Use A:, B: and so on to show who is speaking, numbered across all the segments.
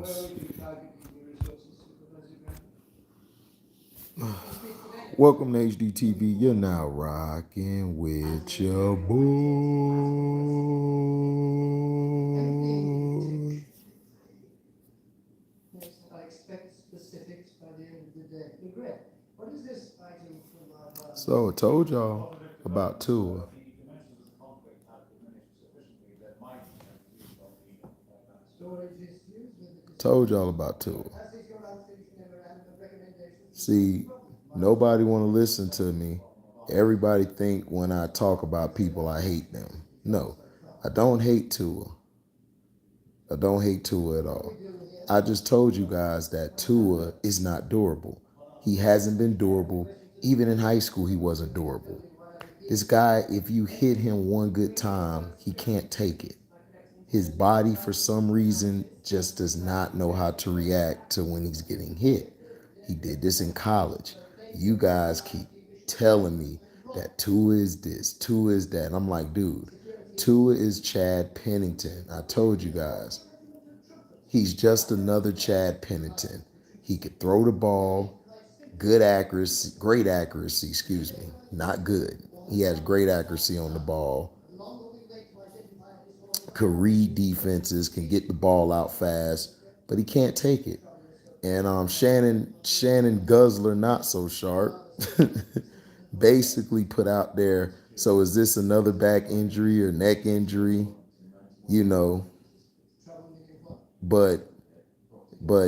A: Bengals. Welcome to HDTV. You're now rocking with your boy. So I told y'all about Tua. Told y'all about Tua. See, nobody want to listen to me. Everybody think when I talk about people, I hate them. No, I don't hate Tua. I don't hate Tua at all. I just told you guys that Tua is not durable. He hasn't been durable. Even in high school, he wasn't durable. This guy, if you hit him one good time, he can't take it. His body, for some reason, just does not know how to react to when he's getting hit. He did this in college. You guys keep telling me that Tua is this, Tua is that. And I'm like, dude, Tua is Chad Pennington. I told you guys. He's just another Chad Pennington. He could throw the ball, good accuracy, great accuracy, excuse me, not good. He has great accuracy on the ball. Could read defenses, can get the ball out fast, but he can't take it. And Shannon Guzzler, not so sharp, basically put out there, so is this another back injury or neck injury? You know, but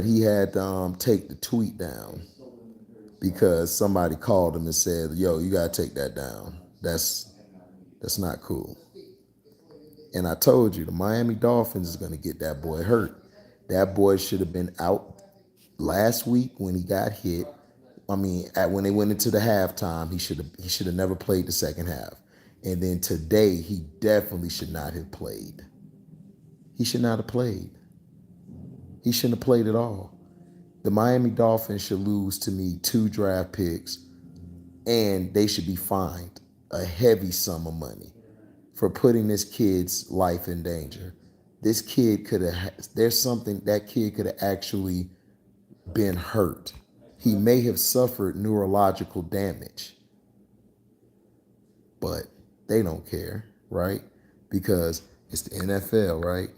A: he had to take the tweet down because somebody called him and said, yo, you got to take that down. That's not cool. And I told you, the Miami Dolphins is going to get that boy hurt. That boy should have been out last week when he got hit. I mean, when they went into the halftime, he should have never played the second half. And then today, he definitely should not have played. He should not have played. He shouldn't have played at all. The Miami Dolphins should lose, to me, 2 draft picks, and they should be fined a heavy sum of money for putting this kid's life in danger. This kid could have, that kid could have actually been hurt. He may have suffered neurological damage, but they don't care, right? Because it's the NFL, right?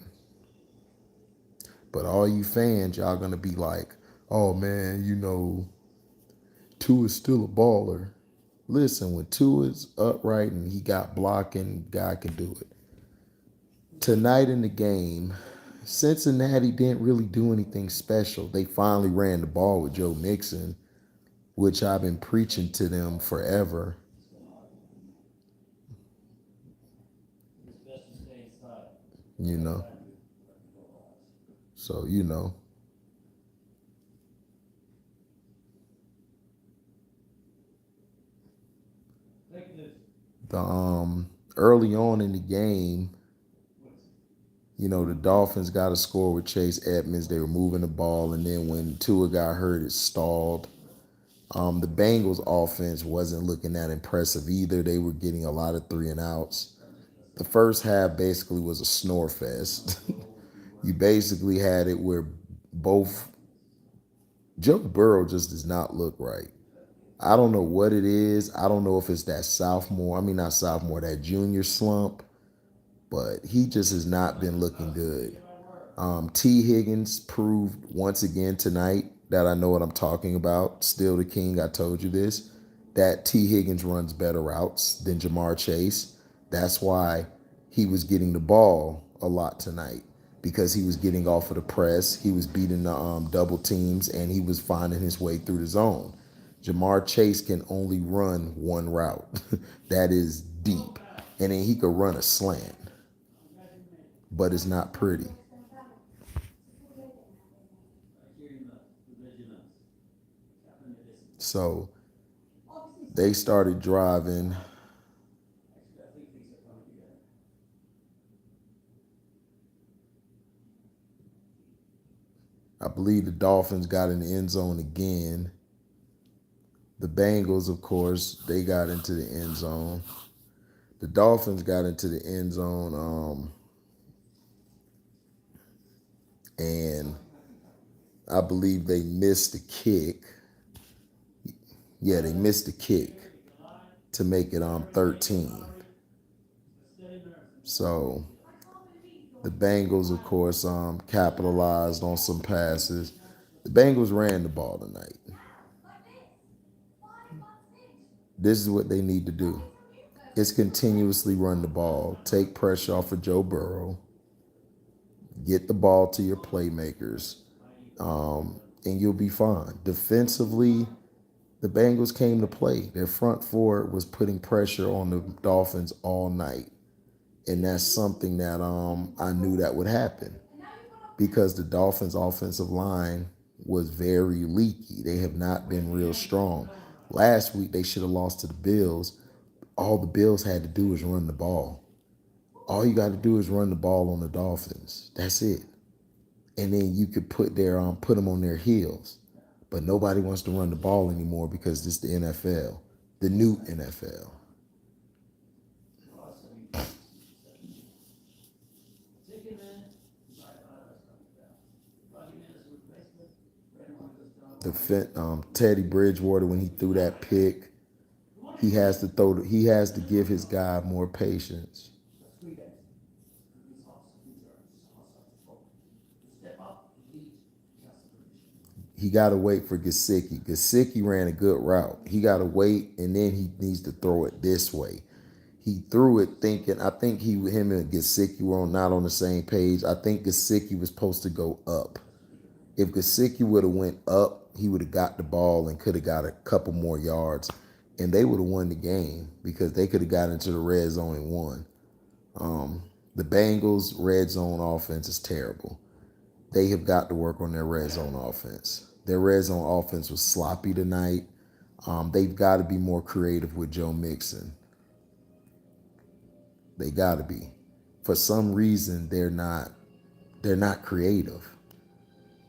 A: But all you fans, y'all gonna be like, oh man, Tua's still a baller. Listen, when Tua's upright and he got blocking, God can do it. Tonight in the game, Cincinnati didn't really do anything special. They finally ran the ball with Joe Mixon, which I've been preaching to them forever. So, the early on in the game, the Dolphins got a score with Chase Edmonds. They were moving the ball, and then when Tua got hurt, it stalled. The Bengals offense wasn't looking that impressive either. They were getting a lot of 3 and outs. The first half basically was a snore fest. You basically had it where Joe Burrow just does not look right. I don't know what it is. I don't know if it's that that junior slump, but he just has not been looking good. T. Higgins proved once again tonight that I know what I'm talking about. Still the king, I told you this, that T. Higgins runs better routes than Jamar Chase. That's why he was getting the ball a lot tonight, because he was getting off of the press. He was beating the double teams, and he was finding his way through the zone. Jamar Chase can only run one route. That is deep. And then he could run a slant, but it's not pretty. So they started driving. I believe the Dolphins got in the end zone again. The Bengals, of course, they got into the end zone. The Dolphins got into the end zone, and I believe they missed the kick. Yeah, they missed the kick to make it 13. So the Bengals, of course, capitalized on some passes. The Bengals ran the ball tonight. This is what they need to do. It's continuously run the ball, take pressure off of Joe Burrow, get the ball to your playmakers, and you'll be fine. Defensively, the Bengals came to play. Their front four was putting pressure on the Dolphins all night. And that's something that I knew that would happen because the Dolphins' offensive line was very leaky. They have not been real strong. Last week, they should have lost to the Bills. All the Bills had to do is run the ball. All you got to do is run the ball on the Dolphins. That's it. And then you could put them on their heels. But nobody wants to run the ball anymore because this is the NFL, the new NFL. Teddy Bridgewater, when he threw that pick, he has to give his guy more patience. He got to wait for Gesicki. Gesicki ran a good route. He got to wait, and then he needs to throw it this way. He threw it thinking, I think him and Gesicki were not on the same page. I think Gesicki was supposed to go up. If Gesicki would have went up, he would have got the ball and could have got a couple more yards, and they would have won the game because they could have got into the red zone and won. The Bengals' red zone offense is terrible. They have got to work on their red zone offense. Their red zone offense was sloppy tonight. They've got to be more creative with Joe Mixon. They got to be. For some reason, they're not creative.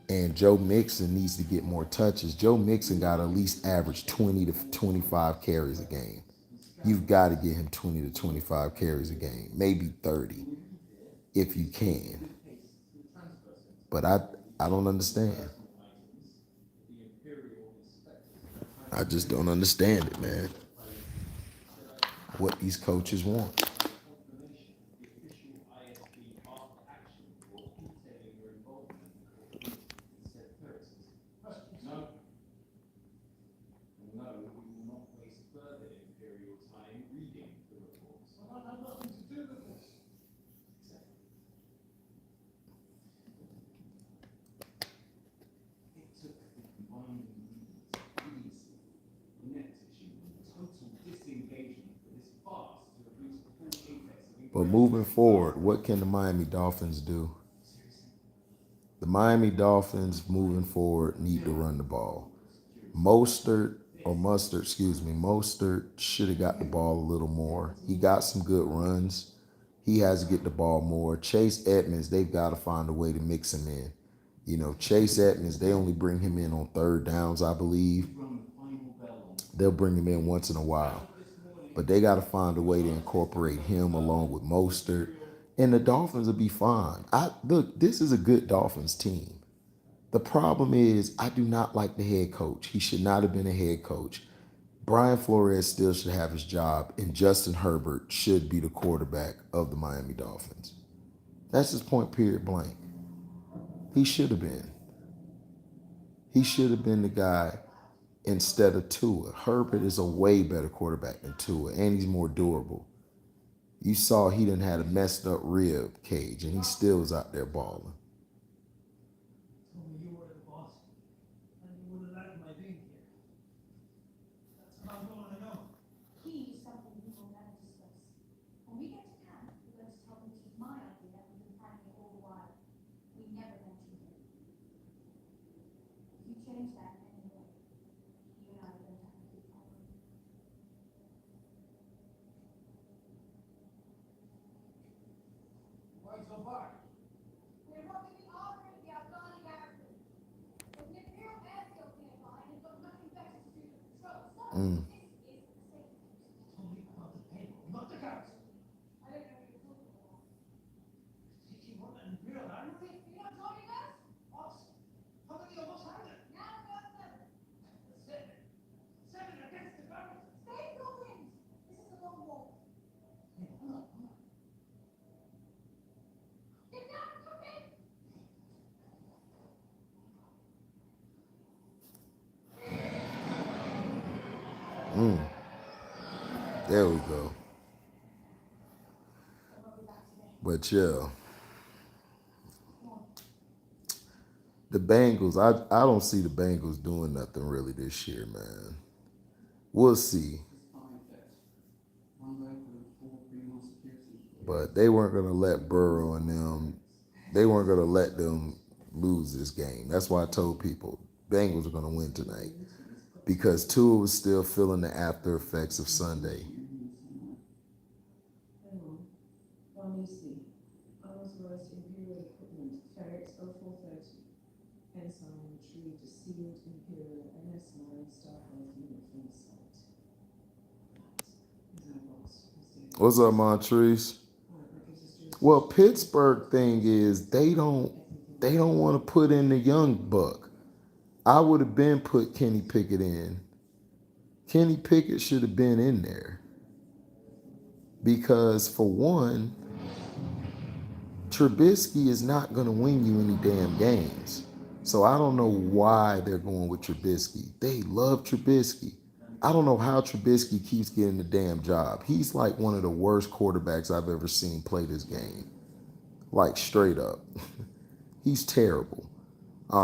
A: And Joe Mixon needs to get more touches. Joe Mixon got to at least average 20 to 25 carries a game. You've got to get him 20 to 25 carries a game, maybe 30 if you can. But I don't understand. I just don't understand it, man. What these coaches want. But moving forward, what can the Miami Dolphins do? The Miami Dolphins moving forward need to run the ball. Mostert should have got the ball a little more. He got some good runs. He has to get the ball more. Chase Edmonds, they've got to find a way to mix him in. You know, Chase Edmonds, they only bring him in on third downs, I believe. They'll bring him in once in a while. But they got to find a way to incorporate him along with Mostert. And the Dolphins will be fine. Look, this is a good Dolphins team. The problem is I do not like the head coach. He should not have been a head coach. Brian Flores still should have his job, and Justin Herbert should be the quarterback of the Miami Dolphins. That's his point, period, blank. He should have been. He should have been the guy instead of Tua. Herbert is a way better quarterback than Tua, and he's more durable. You saw he didn't have a messed up rib cage, and he still was out there balling. Mm. There we go. But yeah, the Bengals, I don't see the Bengals doing nothing really this year, man. We'll see. But they weren't going to let Burrow and them, they weren't going to let them lose this game. That's why I told people Bengals are going to win tonight because Tua was still feeling the after effects of Sunday. What's up, Montrese? Well, Pittsburgh thing is they don't want to put in the young buck. I would have been put Kenny Pickett in. Kenny Pickett should have been in there because for one, Trubisky is not going to win you any damn games. So I don't know why they're going with Trubisky. They love Trubisky. I don't know how Trubisky keeps getting the damn job. He's like one of the worst quarterbacks I've ever seen play this game. Like straight up. He's terrible.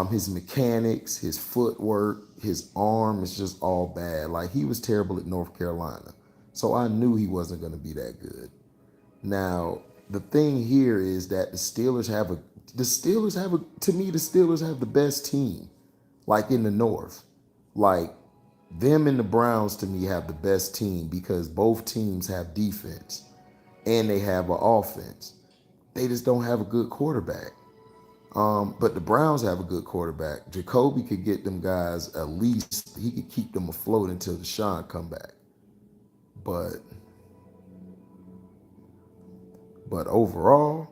A: His mechanics, his footwork, his arm is just all bad. Like he was terrible at North Carolina. So I knew he wasn't going to be that good. Now, the thing here is that the Steelers have to me, the Steelers have the best team, like in the North. Like them and the Browns to me have the best team because both teams have defense and they have an offense. They just don't have a good quarterback. But the Browns have a good quarterback. Jacoby could get them guys at least, he could keep them afloat until Deshaun come back. But overall,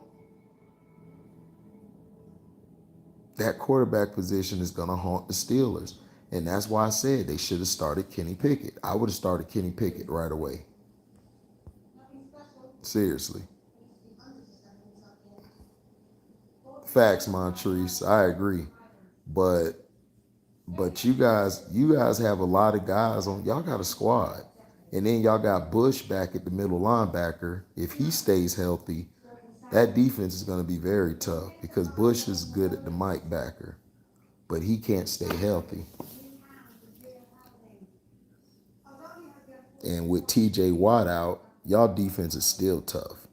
A: that quarterback position is going to haunt the Steelers. And that's why I said they should have started Kenny Pickett. I would have started Kenny Pickett right away. Seriously. Facts, Montrese. I agree. But you guys have a lot of guys on. Y'all got a squad. And then y'all got Bush back at the middle linebacker. If he stays healthy, that defense is going to be very tough because Bush is good at the Mike backer, but he can't stay healthy. And with TJ Watt out, y'all defense is still tough.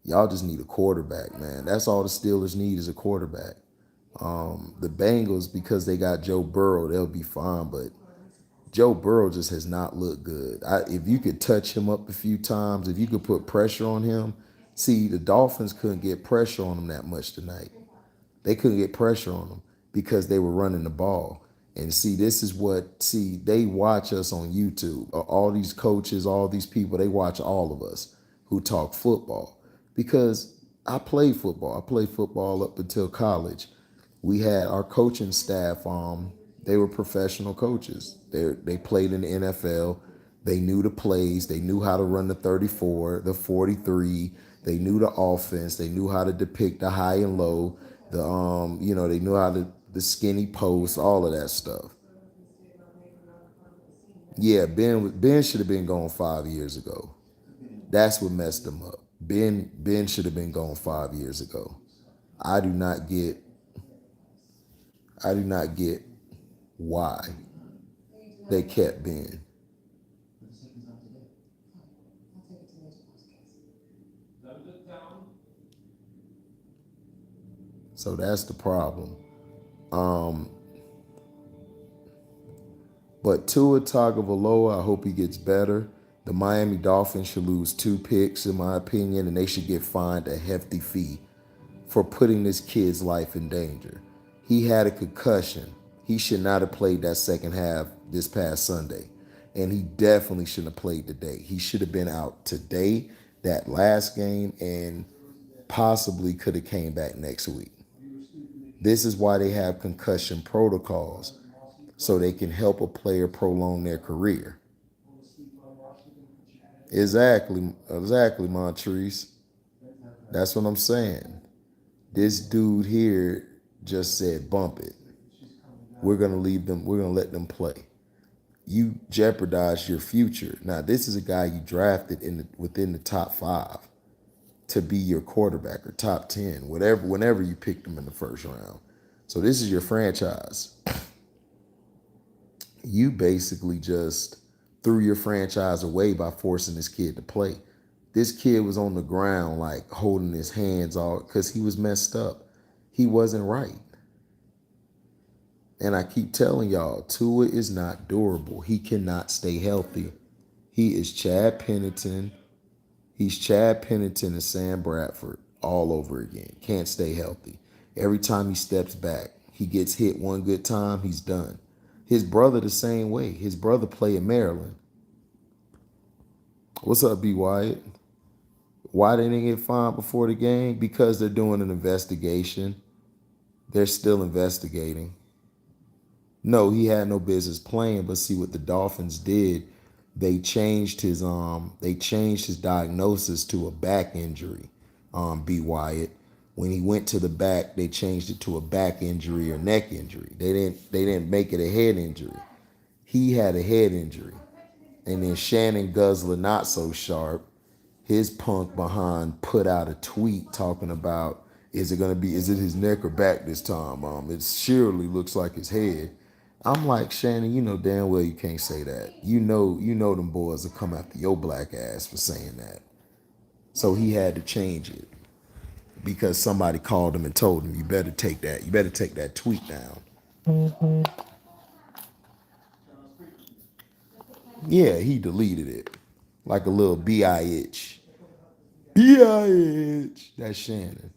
A: Y'all just need a quarterback, man. That's all the Steelers need is a quarterback. The Bengals, because they got Joe Burrow, they'll be fine, but Joe Burrow just has not looked good. If you could touch him up a few times, if you could put pressure on him, see, the Dolphins couldn't get pressure on him that much tonight. They couldn't get pressure on him because they were running the ball. And see, they watch us on YouTube. All these coaches, all these people, they watch all of us who talk football. Because I played football. I played football up until college. We had our coaching staff, they were professional coaches. They played in the NFL. They knew the plays. They knew how to run the 34, the 43. They knew the offense. They knew how to depict the high and low. They knew how to the skinny post, all of that stuff. Yeah, Ben should have been gone 5 years ago. That's what messed him up. Ben should have been gone 5 years ago. I do not get why they kept Ben. So that's the problem. But Tua Tagovailoa, I hope he gets better. The Miami Dolphins should lose 2 picks, in my opinion, and they should get fined a hefty fee for putting this kid's life in danger. He had a concussion. He should not have played that second half this past Sunday. And he definitely shouldn't have played today. He should have been out today, that last game, and possibly could have came back next week. This is why they have concussion protocols, so they can help a player prolong their career. Exactly, Montrese. That's what I'm saying. This dude here just said, bump it. We're going to let them play. you jeopardize your future. Now, this is a guy you drafted within the top 5 to be your quarterback, or top 10, whenever you picked him in the first round. So this is your franchise. You basically just threw your franchise away by forcing this kid to play. This kid was on the ground, like holding his hands all because he was messed up. He wasn't right. And I keep telling y'all, Tua is not durable. He cannot stay healthy. He is Chad Pennington. He's Chad Pennington and Sam Bradford all over again. Can't stay healthy. Every time he steps back, he gets hit one good time, he's done. His brother the same way. His brother play in Maryland. What's up, B. Wyatt? Why didn't they get fined before the game? Because they're doing an investigation. They're still investigating. No, he had no business playing, but see what the Dolphins did, they changed his diagnosis to a back injury, B. Wyatt. When he went to the back, they changed it to a back injury or neck injury. They didn't make it a head injury. He had a head injury. And then Shannon Guzzler, not so sharp, his punk behind put out a tweet talking about, is it his neck or back this time? It surely looks like his head. I'm like, Shannon, you know damn well you can't say that. You know them boys will come after your black ass for saying that. So he had to change it because somebody called him and told him, you better take that tweet down. Yeah, he deleted it like a little bitch. Bitch. That's Shannon.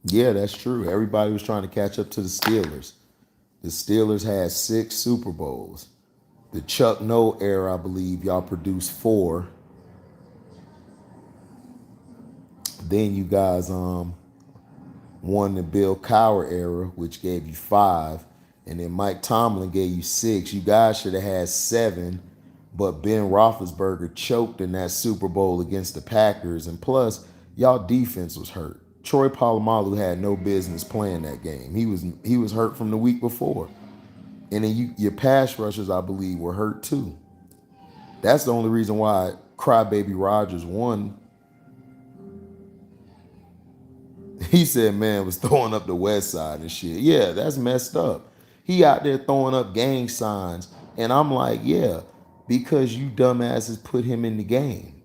A: Yeah, that's true. Everybody was trying to catch up to the Steelers. The Steelers had 6 Super Bowls. The Chuck Noll era, I believe, y'all produced 4. Then you guys won the Bill Cowher era, which gave you 5. And then Mike Tomlin gave you 6. You guys should have had 7. But Ben Roethlisberger choked in that Super Bowl against the Packers. And plus, y'all defense was hurt. Troy Polamalu had no business playing that game. He was hurt from the week before. And then your pass rushers, I believe, were hurt too. That's the only reason why Crybaby Rogers won. He said, man, was throwing up the west side and shit. Yeah, that's messed up. He out there throwing up gang signs. And I'm like, yeah, because you dumbasses put him in the game.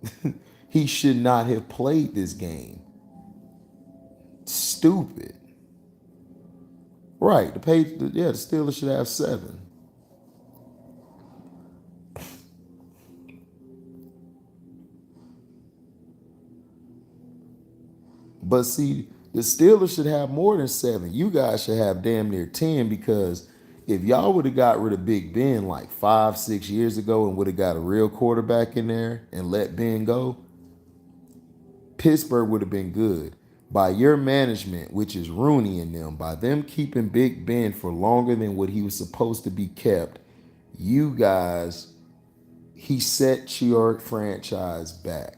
A: He should not have played this game. Stupid. Right. The Steelers should have 7. But see, the Steelers should have more than 7. You guys should have damn near 10, because if y'all would have got rid of Big Ben like 5-6 years ago and would have got a real quarterback in there and let Ben go, Pittsburgh would have been good. By your management, which is Rooney and them, by them keeping Big Ben for longer than what he was supposed to be kept, you guys, he set your franchise back.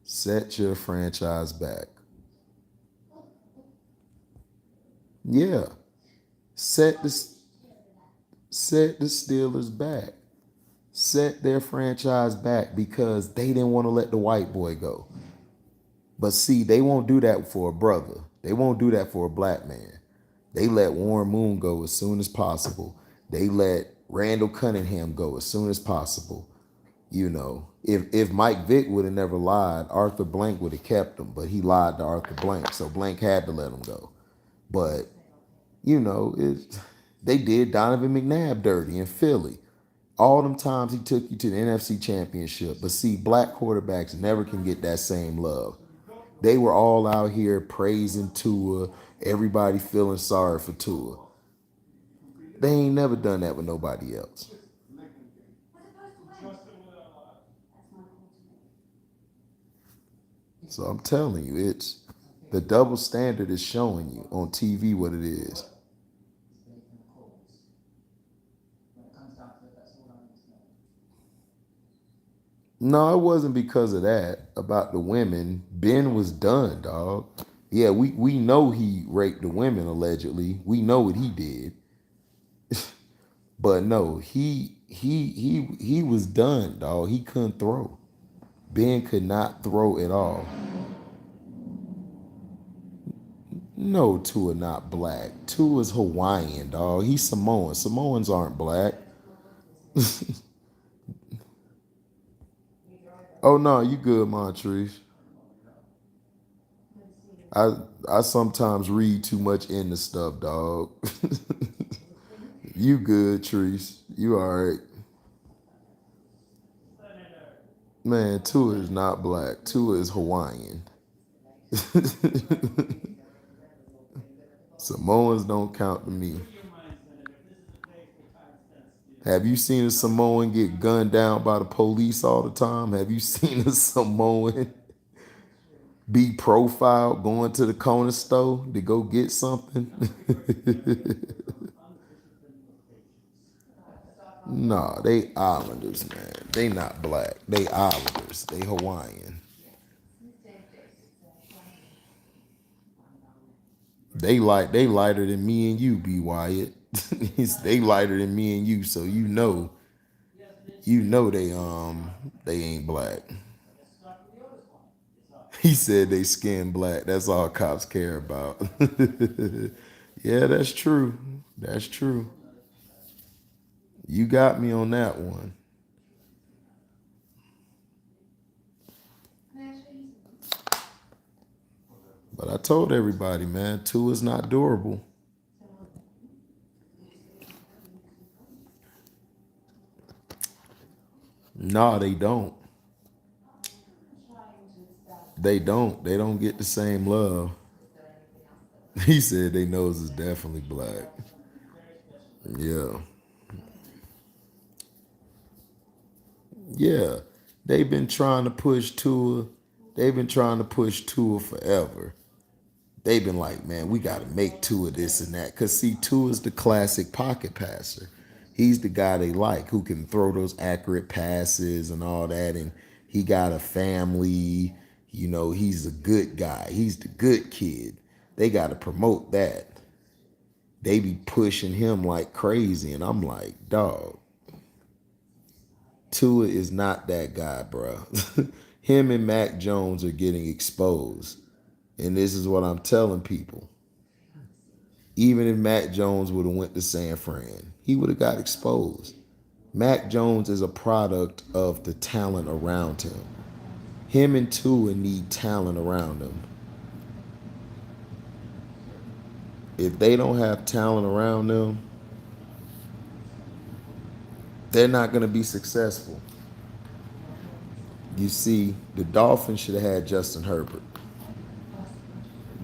A: Set your franchise back. Yeah. Set the Steelers back. Set their franchise back because they didn't want to let the white boy go. But see, they won't do that for a brother. They won't do that for a black man. They let Warren Moon go as soon as possible. They let Randall Cunningham go as soon as possible. You know, if Mike Vick would have never lied, Arthur Blank would have kept him, but he lied to Arthur Blank, so Blank had to let him go. But, you know, they did Donovan McNabb dirty in Philly. All them times he took you to the NFC Championship. But see, black quarterbacks never can get that same love. They were all out here praising Tua, everybody feeling sorry for Tua. They ain't never done that with nobody else. So I'm telling you, it's the double standard is showing you on TV what it is. No, it wasn't because of that. About the women, Ben was done, dog. Yeah, we know he raped the women allegedly. We know what he did. But no, he was done, dog. He couldn't throw. Ben could not throw at all. No, Tua not black. Tua's Hawaiian, dog. He's Samoan. Samoans aren't black. Oh no, you good, Montrese. I I sometimes read too much into stuff, dog. You good, Treese. You alright. Man, Tua is not black. Tua is Hawaiian. Samoans don't count to me. Have you seen a Samoan get gunned down by the police all the time? Have you seen a Samoan be profiled going to the corner store to go get something? Nah, they islanders, man. They not black. They islanders. They Hawaiian. They lighter than me and you, B Wyatt. They lighter than me and you, so they ain't black. He said they skin black. That's all cops care about. Yeah, that's true. That's true. You got me on that one. But I told everybody, man, Tua's not durable. No, they don't. They don't. They don't get the same love. He said their nose is definitely black. Yeah. Yeah. They've been trying to push Tua. They've been trying to push Tua forever. They've been like, man, we got to make Tua this and that. Because, see, Tua's the classic pocket passer. He's the guy they like who can throw those accurate passes and all that. And he got a family. You know, he's a good guy. He's the good kid. They got to promote that. They be pushing him like crazy. And I'm like, dog, Tua is not that guy, bro. Him and Mac Jones are getting exposed. And this is what I'm telling people. Even if Mac Jones would have went to San Fran, he would have got exposed. Mac Jones is a product of the talent around him. Him and Tua need talent around them. If they don't have talent around them, they're not going to be successful. You see, the Dolphins should have had Justin Herbert.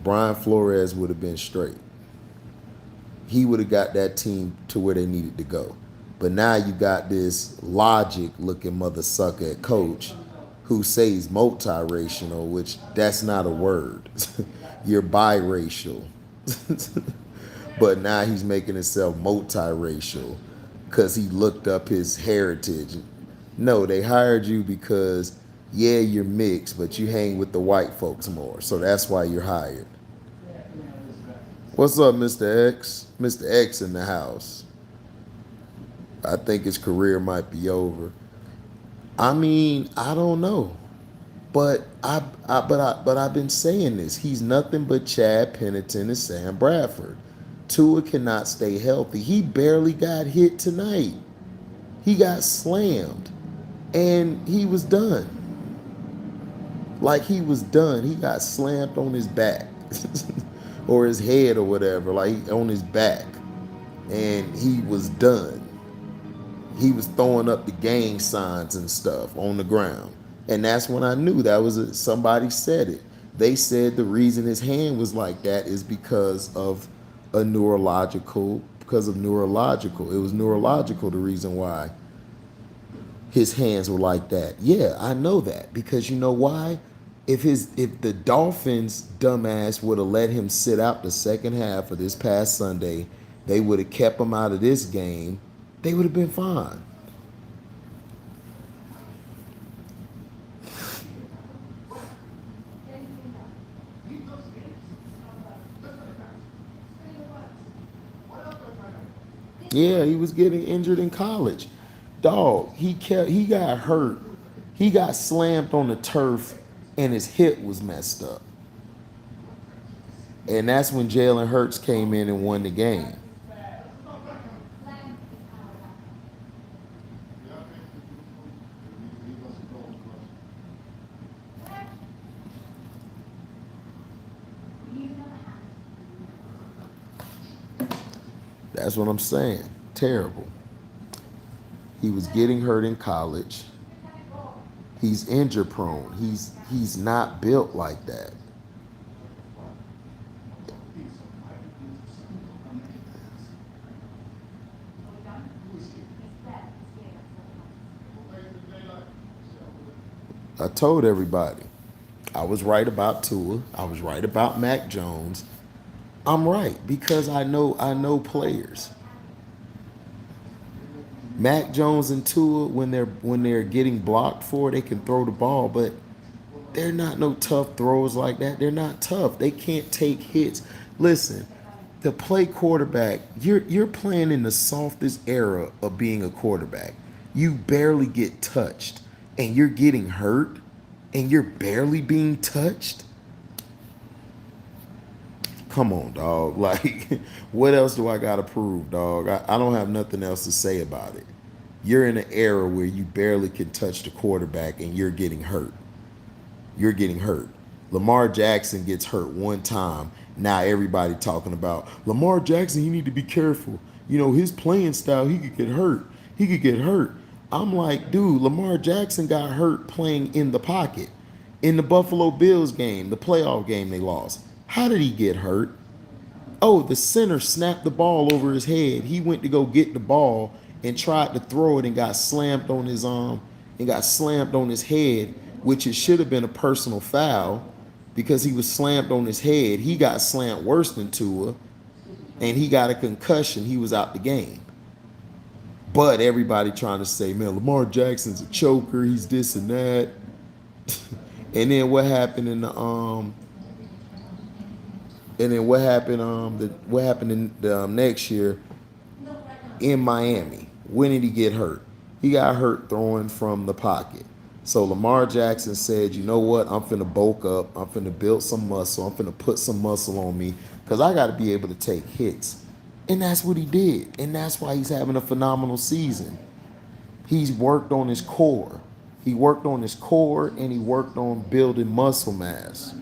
A: Brian Flores would have been straight. He would have got that team to where they needed to go. But now you got this logic-looking mother sucker at coach who says multiracial, which that's not a word. You're biracial. But now he's making himself multiracial because he looked up his heritage. No, they hired you because, yeah, you're mixed, but you hang with the white folks more. So that's why you're hired. What's up, Mr. X? Mr. X in the house. I think his career might be over. I mean, I don't know. But I've been saying this. He's nothing but Chad Pennington and Sam Bradford. Tua cannot stay healthy. He barely got hit tonight. He got slammed. And he was done. Like he was done. He got slammed on his back. Or his head or whatever. Like on his back. And he was done. He was throwing up the gang signs and stuff on the ground. And that's when I knew that was somebody said it. They said the reason his hand was like that is because of neurological. It was neurological, the reason why his hands were like that. Yeah, I know that. Because you know why? If the Dolphins dumbass would have let him sit out the second half of this past Sunday, they would have kept him out of this game. They would have been fine. Yeah, he was getting injured in college. Dog, he got hurt. He got slammed on the turf and his hip was messed up. And that's when Jalen Hurts came in and won the game. That's what I'm saying. Terrible. He was getting hurt in college. He's injury prone. He's not built like that. I told everybody. I was right about Tua. I was right about Mac Jones. I'm right because I know players. Mac Jones and Tua, when they're getting blocked for, they can throw the ball, but they're not no tough throwers like that. They're not tough. They can't take hits. Listen, to play quarterback, you're playing in the softest era of being a quarterback. You barely get touched, and you're getting hurt, and you're barely being touched. Come on, dog. Like, what else do I gotta prove, dog? I don't have nothing else to say about it. You're in an era where you barely can touch the quarterback, and you're getting hurt. You're getting hurt. Lamar Jackson gets hurt one time. Now everybody talking about Lamar Jackson, he need to be careful. You know, his playing style, he could get hurt. He could get hurt. I'm like, dude, Lamar Jackson got hurt playing in the pocket. In the Buffalo Bills game, the playoff game they lost. How did he get hurt? Oh, the center snapped the ball over his head. He went to go get the ball and tried to throw it and got slammed on his arm and got slammed on his head, which it should have been a personal foul because he was slammed on his head. He got slammed worse than Tua, and he got a concussion. He was out the game. But everybody trying to say, man, Lamar Jackson's a choker. He's this and that. And then what happened in the and then what happened in the next year in Miami? When did he get hurt? He got hurt throwing from the pocket. So Lamar Jackson said, you know what? I'm finna bulk up. I'm finna build some muscle. I'm finna put some muscle on me because I got to be able to take hits. And that's what he did. And that's why he's having a phenomenal season. He's worked on his core. He worked on his core and he worked on building muscle mass.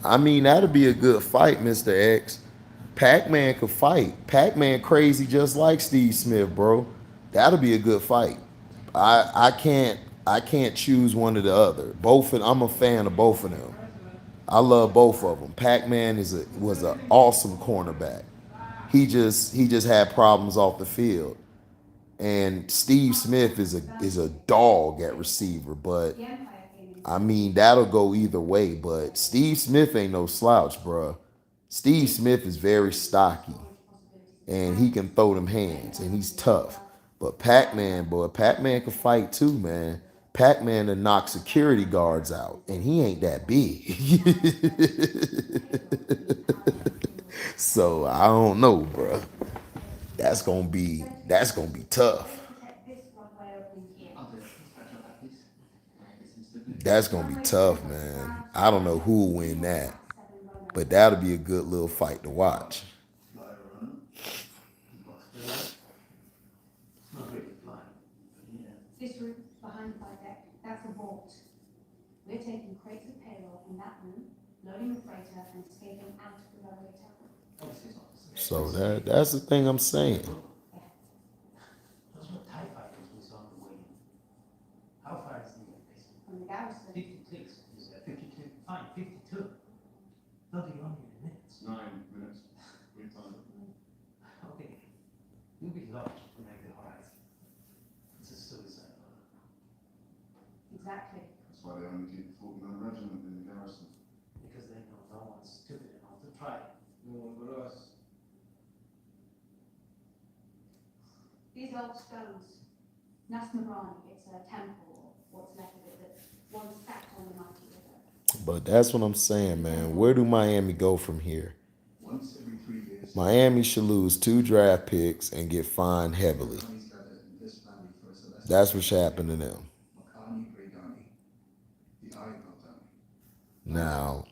A: I mean, that'd be a good fight, Mr. X. Pac-Man could fight. Pac-Man crazy just like Steve Smith, bro. That'll be a good fight. I can't choose one or the other. I'm a fan of both of them. I love both of them. Pac-Man was an awesome cornerback. He just had problems off the field. And Steve Smith is a dog at receiver, but I mean, that'll go either way, but Steve Smith ain't no slouch, bruh. Steve Smith is very stocky, and he can throw them hands, and he's tough. But Pac-Man, boy, Pac-Man can fight too, man. Pac-Man to knock security guards out, and he ain't that big. So I don't know, bruh. That's gonna be tough. That's gonna be tough, man. I don't know who will win that. But that'll be a good little fight to watch. So that's the thing I'm saying.
B: They'll be on you in minutes. 9 minutes. We've time. Okay. You'll be lost to make it alright. It's a suicide.
C: Exactly.
B: That's why they only keep a 40-man regiment in the garrison. Because they know no one's stupid enough to try. No one but us.
C: These old stones, Nasmabrani, it's a temple, or what's left of it, that once sat on the mighty river.
A: But that's what I'm saying, man. Where do Miami go from here?
B: Once every 3 years.
A: Miami should lose 2 draft picks and get fined heavily. That's what's happened to them. Now,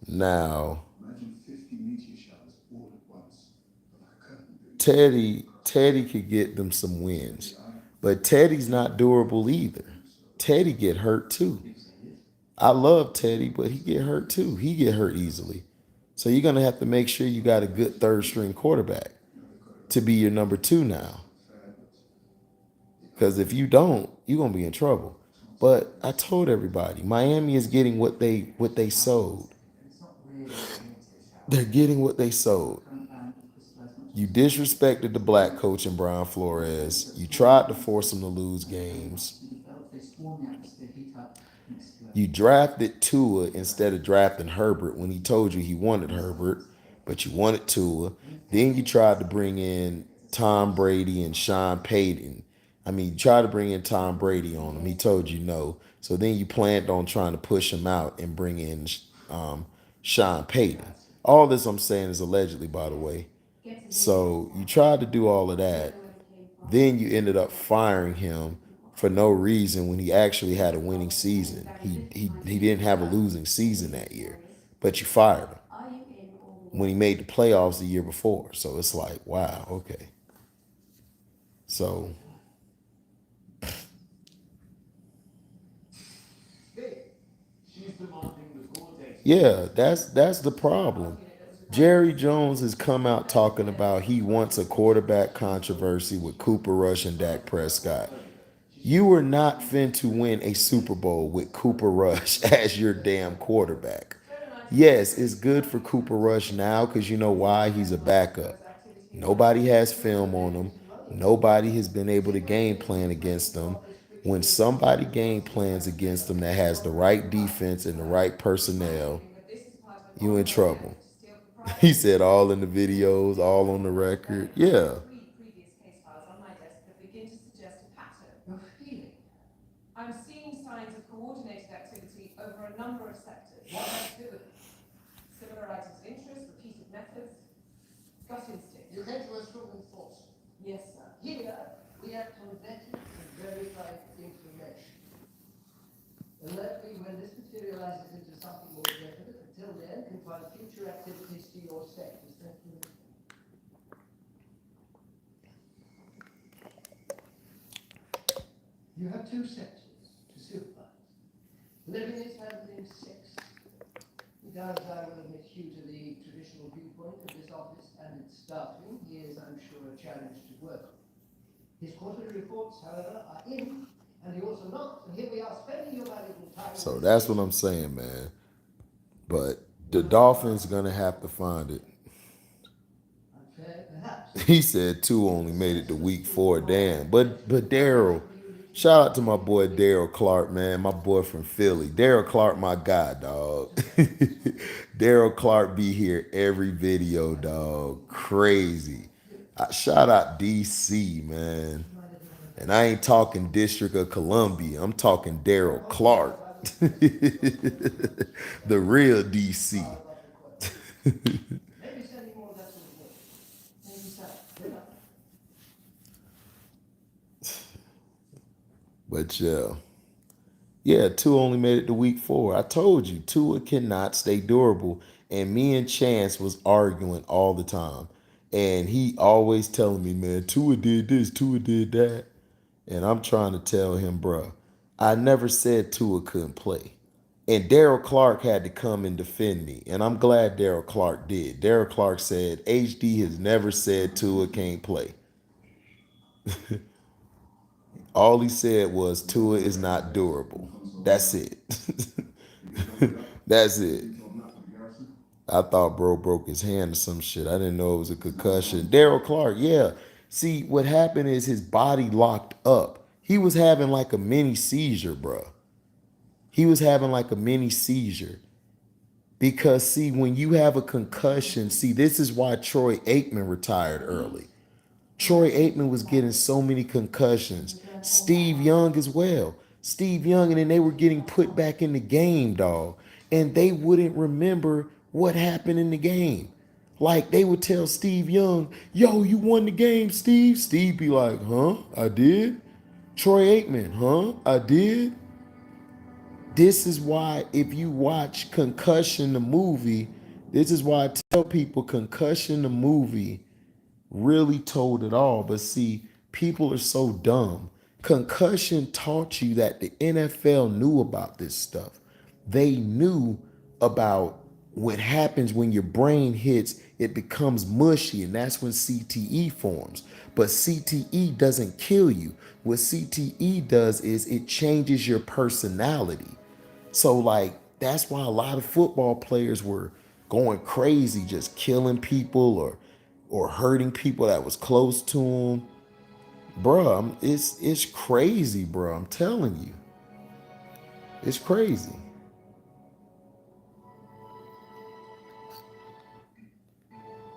A: now, Teddy could get them some wins, but Teddy's not durable either. Teddy get hurt too. I love Teddy, but he get hurt too. He get hurt easily. So you're gonna have to make sure you got a good third string quarterback to be your number two now. Because if you don't, you're gonna be in trouble. But I told everybody, Miami is getting what they sold. They're getting what they sold. You disrespected the black coach in Brian Flores. You tried to force him to lose games. You drafted Tua instead of drafting Herbert when he told you he wanted Herbert, but you wanted Tua. Then you tried to bring in Tom Brady and Sean Payton. I mean, you tried to bring in Tom Brady on him. He told you no. So then you planned on trying to push him out and bring in Sean Payton. All this I'm saying is allegedly, by the way. So you tried to do all of that. Then you ended up firing him for no reason when he actually had a winning season. He didn't have a losing season that year, but you fired him when he made the playoffs the year before. So it's like, wow, okay. So yeah, that's the problem. Jerry Jones has come out talking about he wants a quarterback controversy with Cooper Rush and Dak Prescott. You were not fin to win a Super Bowl with Cooper Rush as your damn quarterback. Yes, it's good for Cooper Rush now because you know why? He's a backup. Nobody has film on him. Nobody has been able to game plan against them. When somebody game plans against them that has the right defense and the right personnel, you in trouble. He said all in the videos, all on the record. Yeah.
C: I'm seeing signs of coordinated activity over a number of sectors. What has to do with it? Similar items of interest, repeated methods, gut instinct.
D: You came to us from force.
C: Yes, sir.
D: Here, we act on vetted and verified information. Alert me when this materializes into something more definite. Until then, confine future activities to your sectors. Thank you. You have 2 sectors to supervise. Living is handling 6. He does, I will admit you to the traditional viewpoint of this office and its staffing. He is, I'm sure, a challenge to work on. His quarterly reports, however, are in, and yours are not, and here we are spending your valuable time.
A: So that's what I'm saying, man. But the Dolphins gonna have to find it.
D: Unfair, perhaps.
A: He said 2 only made it to week 4. Damn. But Daryl, shout out to my boy Daryl Clark, man. My boy from Philly. Daryl Clark, my guy, dog. Daryl Clark be here every video, dog. Crazy. Shout out DC, man. And I ain't talking District of Columbia. I'm talking Daryl Clark. The real DC.
D: Maybe sending more of that sort of work. Thank you, sir. Good luck.
A: But yeah, Tua only made it to week 4. I told you, Tua cannot stay durable. And me and Chance was arguing all the time. And he always telling me, man, Tua did this, Tua did that. And I'm trying to tell him, bruh, I never said Tua couldn't play. And Daryl Clark had to come and defend me. And I'm glad Daryl Clark did. Daryl Clark said, HD has never said Tua can't play. All he said was Tua is not durable. That's it. That's it. I thought bro broke his hand or some shit. I didn't know it was a concussion. Daryl Clark, yeah. See, what happened is his body locked up. He was having like a mini seizure, bro. He was having like a mini seizure. Because, see, when you have a concussion, see, this is why Troy Aikman retired early. Troy Aikman was getting so many concussions. Steve Young as well. Steve Young, and then they were getting put back in the game, dog. And they wouldn't remember what happened in the game. Like, they would tell Steve Young, yo, you won the game, Steve. Steve be like, huh? I did? Troy Aikman, huh? I did? This is why, if you watch Concussion the movie, this is why I tell people Concussion the movie really told it all. But see, people are so dumb. Concussion taught you that the NFL knew about this stuff. They knew about what happens when your brain hits, it becomes mushy, and that's when CTE forms. But CTE doesn't kill you. What CTE does is it changes your personality. So, like, that's why a lot of football players were going crazy, just killing people or hurting people that was close to them. Bruh, it's crazy, bro. I'm telling you. It's crazy.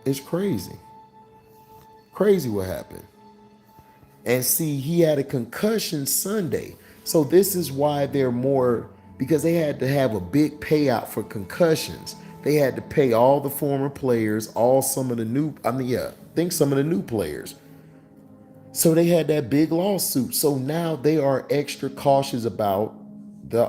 A: It's crazy. Crazy what happened. And see, he had a concussion Sunday. So this is why they're more, because they had to have a big payout for concussions. They had to pay all the former players, some of the new, I think some of the new players. So they had that big lawsuit. So now they are extra cautious about the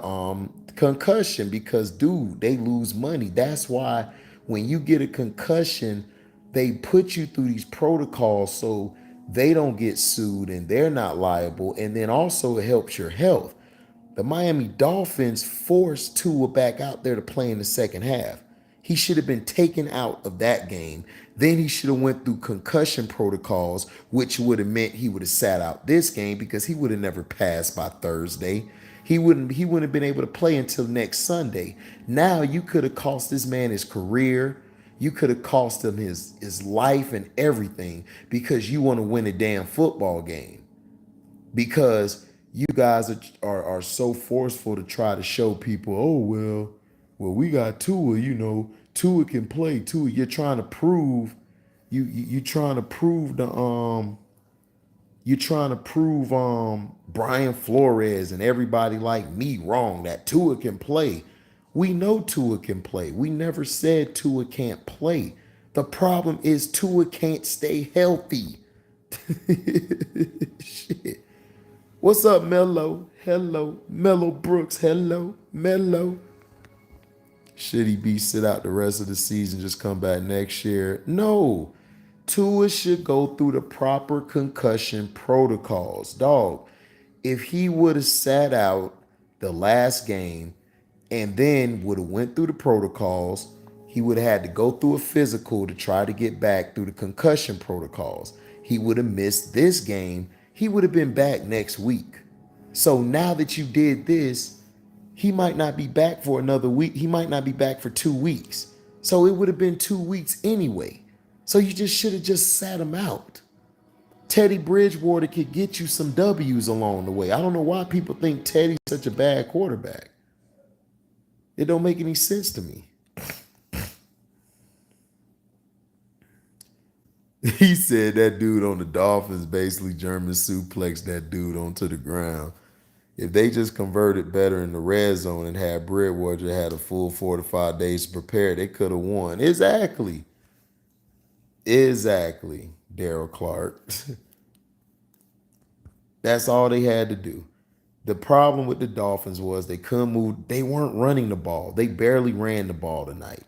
A: concussion because, dude, they lose money. That's why when you get a concussion, they put you through these protocols so they don't get sued and they're not liable. And then also it helps your health. The Miami Dolphins forced Tua back out there to play in the second half. He should have been taken out of that game. Then he should have went through concussion protocols, which would have meant he would have sat out this game because he would have never passed by Thursday. He wouldn't have been able to play until next Sunday. Now you could have cost this man his career. You could have cost him his life and everything because you want to win a damn football game. Because you guys are so forceful to try to show people, oh, well, we got Tua, Tua can play. Tua, you're trying to prove, you're trying to prove Brian Flores and everybody like me wrong that Tua can play. We know Tua can play. We never said Tua can't play. The problem is Tua can't stay healthy. Shit. What's up, Mello? Hello. Mello Brooks. Hello. Mello. Should he be sit out the rest of the season, just come back next year? No. Tua should go through the proper concussion protocols. Dog, if he would have sat out the last game and then would have went through the protocols, he would have had to go through a physical to try to get back through the concussion protocols. He would have missed this game. He would have been back next week. So now that you did this, he might not be back for another week. He might not be back for 2 weeks. So it would have been 2 weeks anyway. So you just should have just sat him out. Teddy Bridgewater could get you some W's along the way. I don't know why people think Teddy's such a bad quarterback. It don't make any sense to me. He said that dude on the Dolphins basically German suplexed that dude onto the ground. If they just converted better in the red zone and had Bridgewater had a full 4 to 5 days to prepare, they could have won. Exactly, Daryl Clark. That's all they had to do. The problem with the Dolphins was they couldn't move. They weren't running the ball. They barely ran the ball tonight.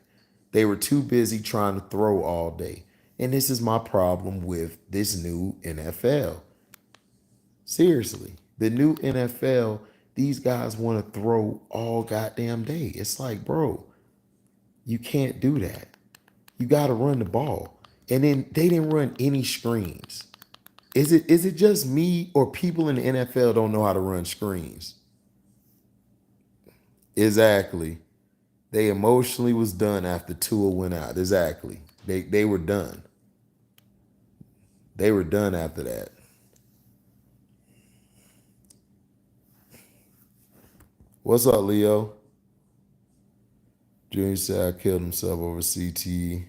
A: They were too busy trying to throw all day. And this is my problem with this new NFL. Seriously, the new NFL, these guys want to throw all goddamn day. It's like, bro, you can't do that. You got to run the ball. And then they didn't run any screens. Is it just me or people in the NFL don't know how to run screens? Exactly. They emotionally was done after Tua went out. Exactly. They were done. They were done after that. What's up, Leo? Junior said I killed himself over CTE.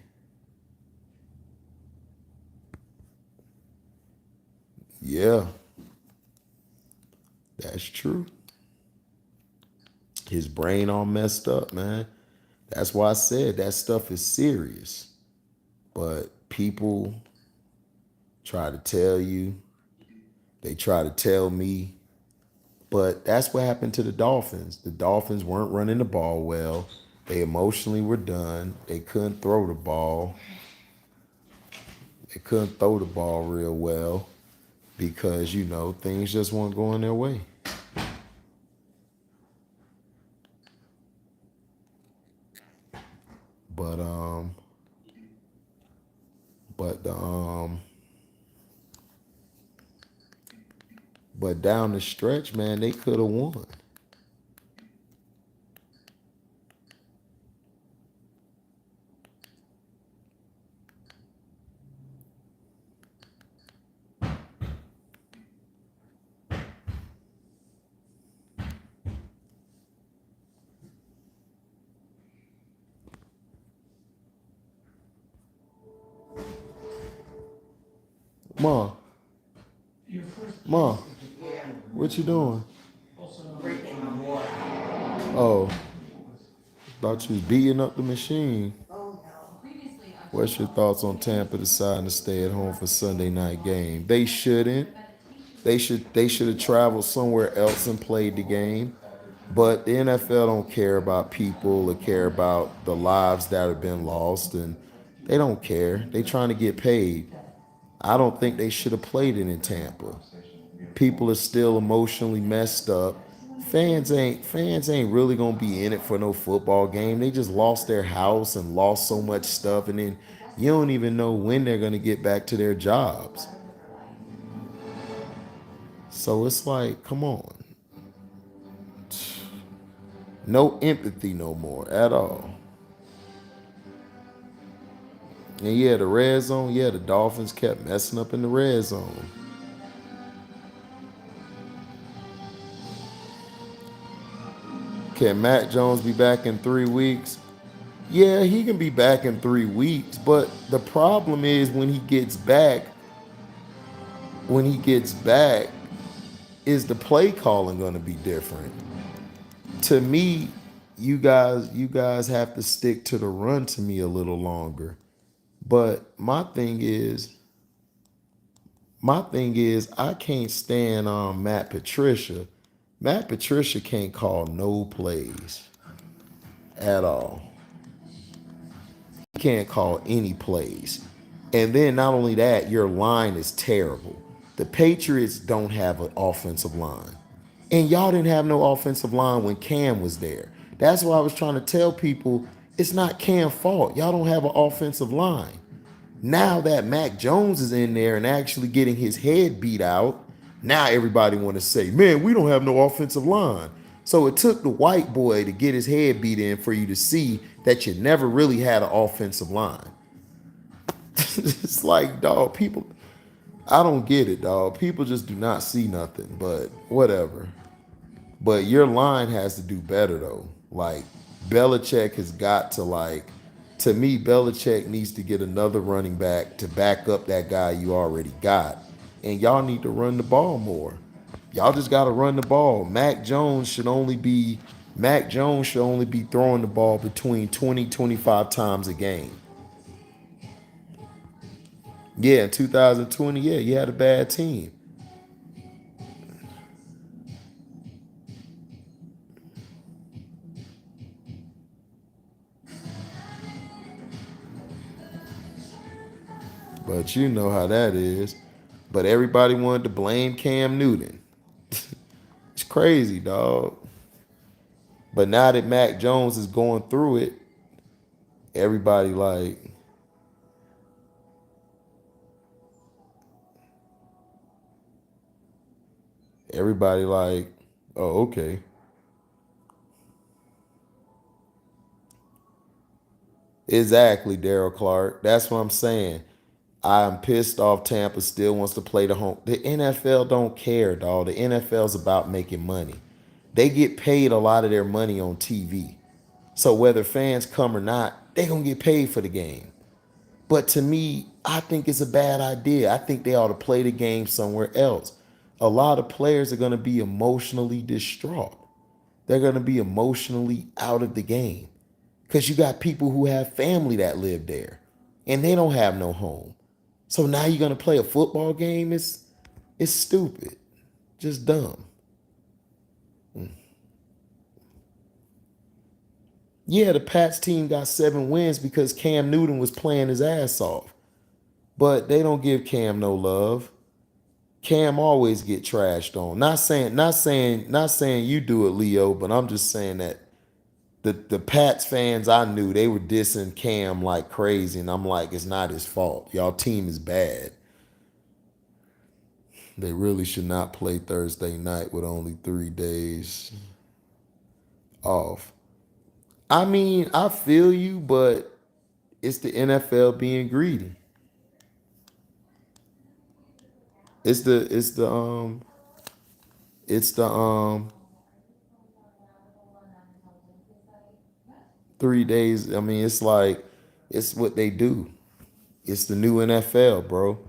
A: Yeah, that's true. His brain all messed up, man. That's why I said that stuff is serious. But people try to tell you, they try to tell me, but that's what happened to the Dolphins. The Dolphins weren't running the ball well. They emotionally were done. They couldn't throw the ball. They couldn't throw the ball real well because, things just weren't going their way. But but the but down the stretch, man, they could have won. Ma, Ma, what you doing? Oh, thought you was beating up the machine. What's your thoughts on Tampa deciding to stay at home for Sunday night game? They shouldn't. They should have traveled somewhere else and played the game. But the NFL don't care about people or care about the lives that have been lost, and they don't care. They trying to get paid. I don't think they should have played it in Tampa. People are still emotionally messed up. Fans ain't really gonna be in it for no football game. They just lost their house and lost so much stuff, and then you don't even know when they're gonna get back to their jobs. So it's like, come on. No empathy no more at all. And yeah, the red zone, yeah, the Dolphins kept messing up in the red zone. Can Matt Jones be back in 3 weeks? Yeah, he can be back in 3 weeks, but the problem is when he gets back, is the play calling going to be different? To me, you guys have to stick to the run to me a little longer. But my thing is, I can't stand Matt Patricia. Matt Patricia can't call no plays at all. He can't call any plays. And then not only that, your line is terrible. The Patriots don't have an offensive line. And y'all didn't have no offensive line when Cam was there. That's why I was trying to tell people it's not Cam's fault. Y'all don't have an offensive line. Now that Mac Jones is in there and actually getting his head beat out, now everybody want to say, man, we don't have no offensive line. So it took the white boy to get his head beat in for you to see that you never really had an offensive line. It's like, dog, people, I don't get it, dog. People just do not see nothing, but whatever. But your line has to do better though. Like Belichick has got to to me, Belichick needs to get another running back to back up that guy you already got. And y'all need to run the ball more. Y'all just gotta run the ball. Mac Jones should only be throwing the ball between 20-25 times a game. Yeah, in 2020, yeah, you had a bad team. But you know how that is. But everybody wanted to blame Cam Newton. It's crazy, dog. But now that Mac Jones is going through it, everybody everybody like, oh, okay. Exactly, Daryl Clark. That's what I'm saying. I'm pissed off Tampa still wants to play the home. The NFL don't care, dog. The NFL's about making money. They get paid a lot of their money on TV. So whether fans come or not, they going to get paid for the game. But to me, I think it's a bad idea. I think they ought to play the game somewhere else. A lot of players are going to be emotionally distraught. They're going to be emotionally out of the game because you got people who have family that live there and they don't have no home. So now you're going to play a football game? It's stupid. Just dumb. Yeah, the Pats team got 7 wins because Cam Newton was playing his ass off. But they don't give Cam no love. Cam always get trashed on. Not saying you do it, Leo, but I'm just saying that the Pats fans I knew, they were dissing Cam like crazy, and I'm like, it's not his fault. Y'all team is bad. They really should not play Thursday night with only 3 days off. I mean, I feel you, but it's the NFL being greedy. It's the 3 days. I mean, it's like it's what they do. It's the new NFL, bro.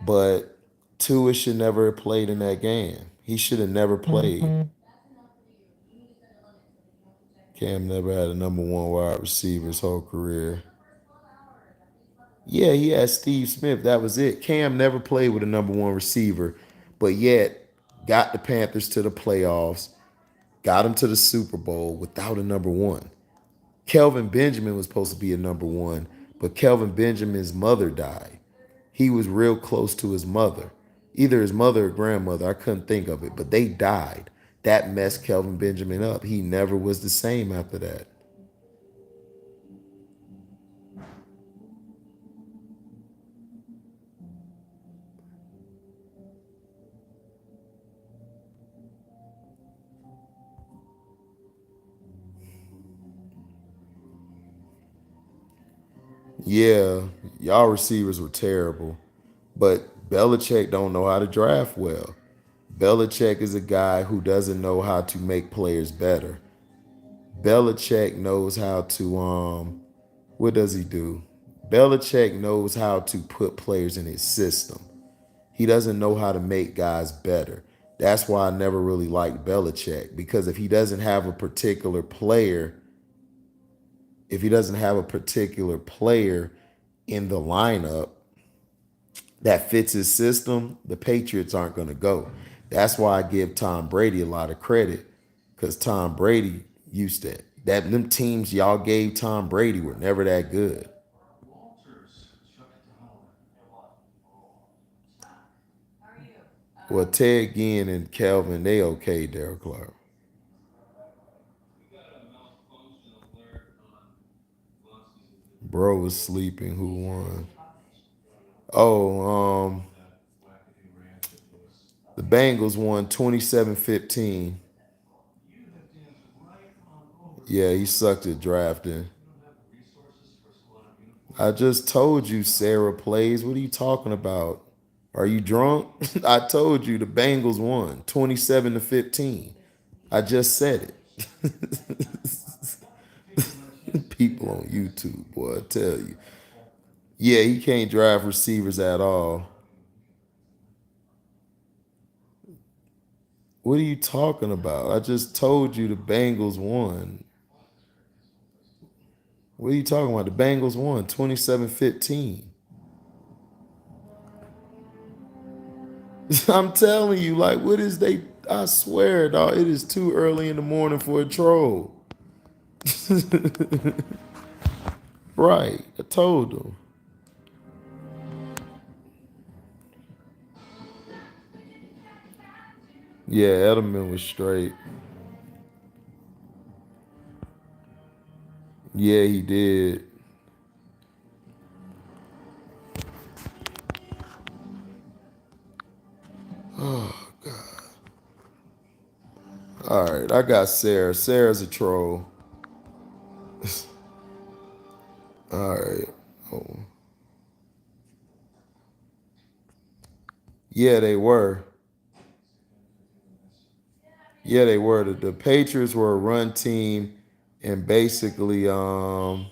A: But Tua should never have played in that game. He should have never played. Cam never had a number one wide receiver his whole career. Yeah, he had Steve Smith. That was it. Cam never played with a number one receiver, but yet got the Panthers to the playoffs, got him to the Super Bowl without a number one. Kelvin Benjamin was supposed to be a number one, but Kelvin Benjamin's mother died. He was real close to his mother, either his mother or grandmother. I couldn't think of it, but they died. That messed Kelvin Benjamin up. He never was the same after that. Yeah, y'all receivers were terrible, but Belichick don't know how to draft well. Belichick is a guy who doesn't know how to make players better. Belichick knows how to what does he do? Belichick knows how to put players in his system. He doesn't know how to make guys better. That's why I never really liked Belichick, because if he doesn't have a particular player in the lineup that fits his system, the Patriots aren't going to go. That's why I give Tom Brady a lot of credit, because Tom Brady used to that them teams y'all gave Tom Brady were never that good. Well, Ted Ginn and Kelvin, they okay, Daryl Clark. Bro was sleeping. Who won? Oh, the Bengals won 27-15. Yeah, he sucked at drafting. I just told you Sarah plays. What are you talking about? Are you drunk? I told you the Bengals won 27-15. I just said it. People on YouTube, boy, I tell you. Yeah, he can't drive receivers at all. What are you talking about? I just told you the Bengals won. What are you talking about? The Bengals won 27-15. I'm telling you, like, what is they? I swear, dog, it is too early in the morning for a troll. Right, I told them. Yeah, Edelman was straight. Yeah, he did. All right, I got Sarah. Sarah's a troll. All right. Oh. Yeah, they were. Yeah, they were. The Patriots were a run team, and basically,
B: You're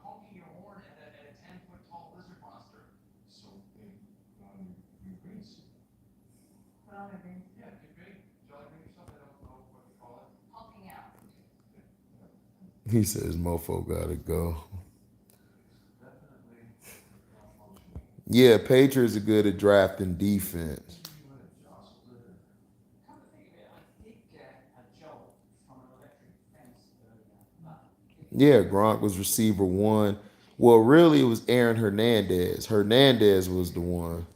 B: honking your horn at a 10-foot tall lizard monster. So big on your green suit. Put on a green suit. Yeah, get big. Jolly green or something. I don't know what you call it.
C: Hulking out.
A: he says, "Mofo gotta go."
B: Definitely malfunctioning.
A: Yeah, Patriots are good at drafting defense.
B: Maybe you would have jostled it or. Come to think of it, I did get a jolt from an electric fence earlier.
A: Yeah, Gronk was receiver one. Well, really, it was Aaron Hernandez. Hernandez was the one.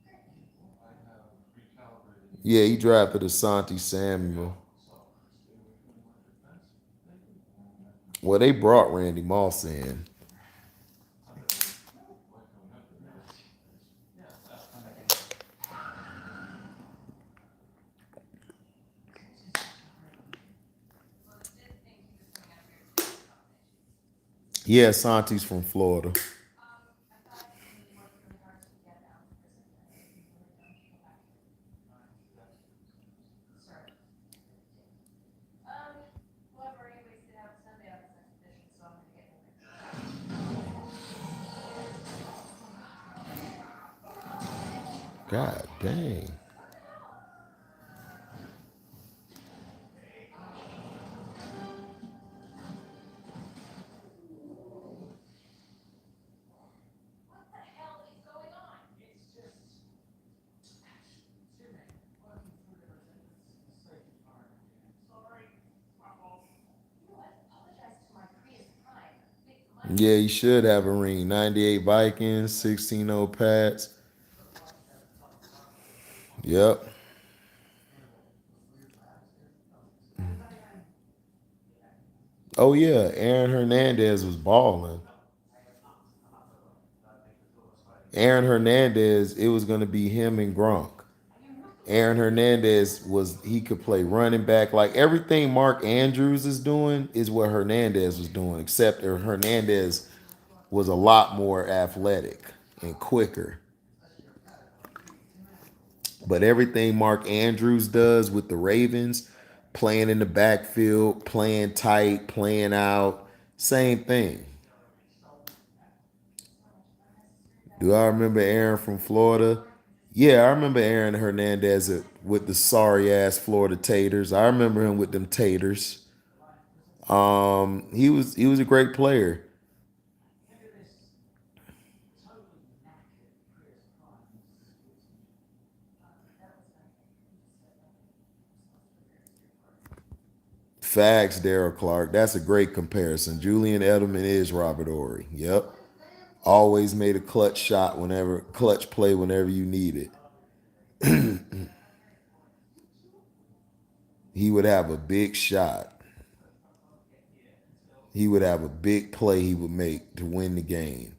B: I have recalibrated.
A: Yeah, he drafted Asante Samuel.
B: So stay away from the electric fence. Thank you.
A: Well, they brought Randy Moss in. Yeah, Asante's from Florida.
C: However, anyways, they have Sunday on this expedition, so I'm gonna get moving.
A: God dang.
C: What the hell is going on?
B: It's just Jimmy working through everything. It's a safety part. Sorry, my fault.
C: You know what? Apologize to my Prius Prime. Big
A: Yeah, he should have a ring. 98 Vikings, 16-0 Pats. Yep. Oh, yeah. Aaron Hernandez was balling. Aaron Hernandez, it was going to be him and Gronk. Aaron Hernandez he could play running back. Like everything Mark Andrews is doing is what Hernandez was doing, except that Hernandez was a lot more athletic and quicker. But everything Mark Andrews does with the Ravens, playing in the backfield, playing tight, playing out, same thing. Do I remember Aaron from Florida? Yeah, I remember Aaron Hernandez with the sorry ass Florida Taters. I remember him with them Taters. He was a great player. Facts, Daryl Clark. That's a great comparison. Julian Edelman is Robert Ory. Yep. Always made a clutch play whenever you need it. He would have a big shot. He would have a big play he would make to win the game.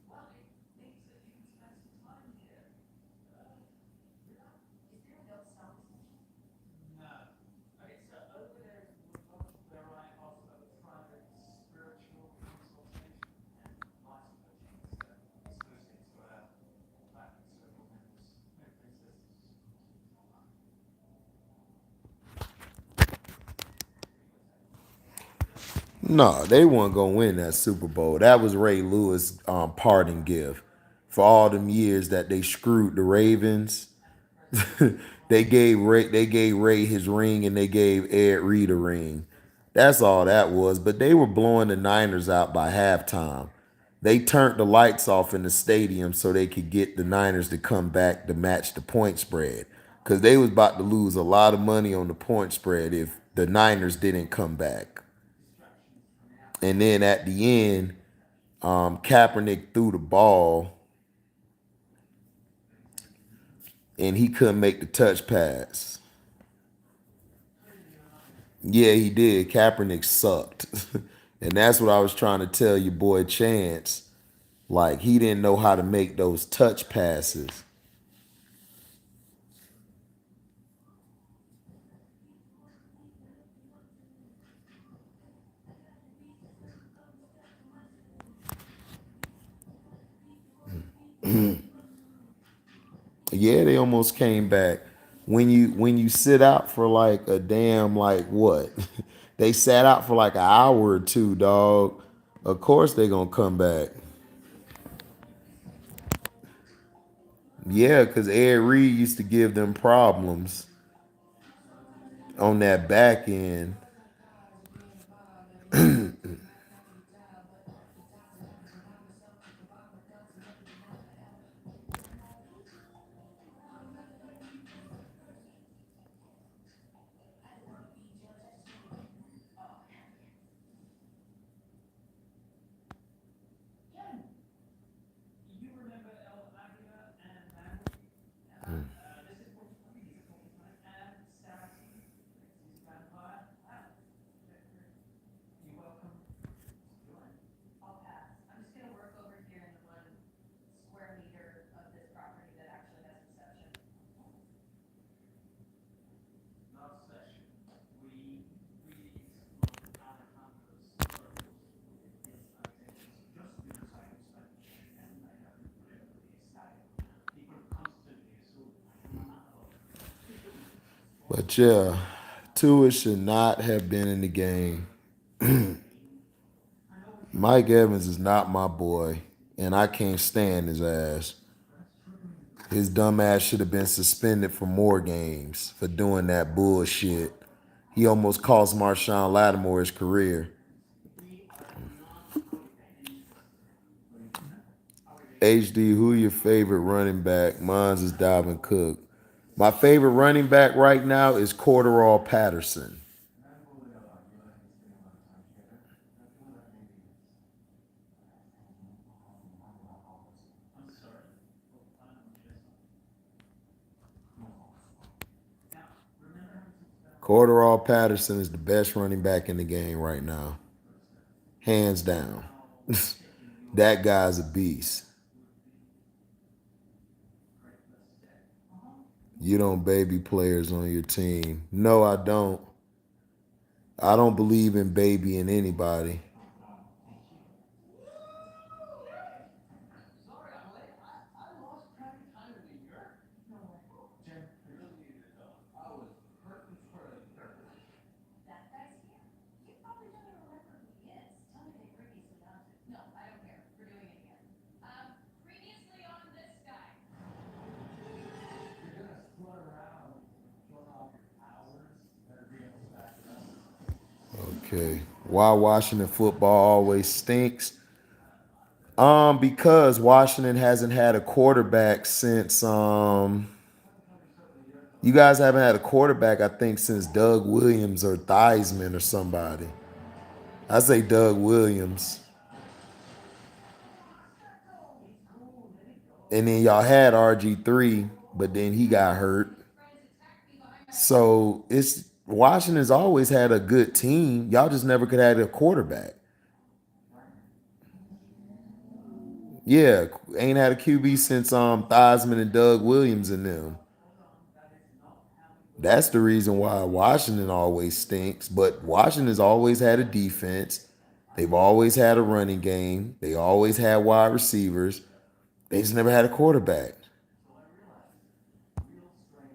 A: No, they weren't gonna win that Super Bowl. That was Ray Lewis' parting gift for all them years that they screwed the Ravens. They gave Ray his ring and they gave Ed Reed a ring. That's all that was. But they were blowing the Niners out by halftime. They turned the lights off in the stadium so they could get the Niners to come back to match the point spread. Because they was about to lose a lot of money on the point spread if the Niners didn't come back. And then at the end, Kaepernick threw the ball and he couldn't make the touch pass. Yeah, he did. Kaepernick sucked. And that's what I was trying to tell your boy Chance. Like, he didn't know how to make those touch passes. Yeah, they almost came back. When you sit out for like a damn like what? They sat out for like an hour or two, dog. Of course they gonna come back. Yeah, because Ed Reed used to give them problems on that back end.
C: I'll pass. I'm just gonna work over here in the 1 square meter of this property that actually has reception.
B: Not session. We not campus circles with citations just because I am Spanish and I have incredibly style. People constantly assume I am not.
A: But yeah, Tua should not have been in the game. Mike Evans is not my boy, and I can't stand his ass. His dumb ass should have been suspended for more games for doing that bullshit. He almost cost Marshawn Lattimore his career. HD, who your favorite running back? Mine's is Dalvin Cook. My favorite running back right now is Cordarrelle Patterson.
B: I'm sorry.
A: Cordarrelle Patterson is the best running back in the game right now. Hands down. That guy's a beast. You don't baby players on your team. No, I don't. I don't believe in babying anybody.
B: Sorry, I'm late. I lost track of time in New York. No way. Jen, I really needed to know. I was hurting for a third.
C: That guy's here? You probably don't even remember who he is. Tell me they previously on it. No, I don't care. We're doing it again. Previously on this guy.
B: You're gonna strut around, showing off your powers. Better be able to back it up.
A: Okay. Why Washington football always stinks? Because Washington hasn't had a quarterback since you guys haven't had a quarterback, I think, since Doug Williams or Theismann or somebody. I say Doug Williams. And then y'all had RG3, but then he got hurt. So it's Washington's always had a good team. Y'all just never could have a quarterback. Yeah, ain't had a QB since Theismann and Doug Williams and them. That's the reason why Washington always stinks. But Washington's always had a defense. They've always had a running game. They always had wide receivers. They just never had a quarterback.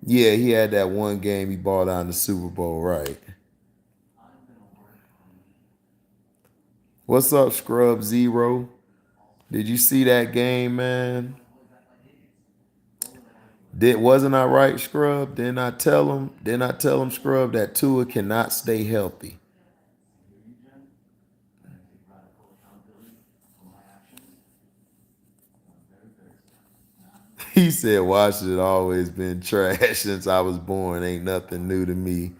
A: Yeah, he had that one game he balled out in the Super Bowl, right? What's up, Scrub Zero? Did you see that game, man? Wasn't I right, Scrub? Didn't I tell him? Didn't I tell him, Scrub, that Tua cannot stay healthy? He said Washington always been trash since I was born. Ain't nothing new to me.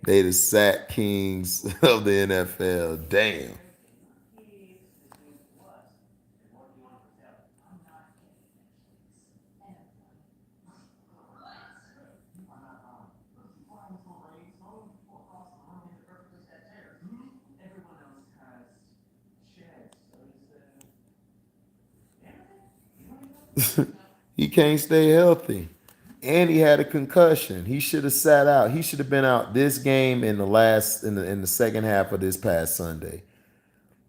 A: They the sack kings of the NFL. Damn.
B: Everyone else has sheds, so
A: He can't stay healthy. And he had a concussion. He should have sat out. He should have been out this game in the second half of this past Sunday.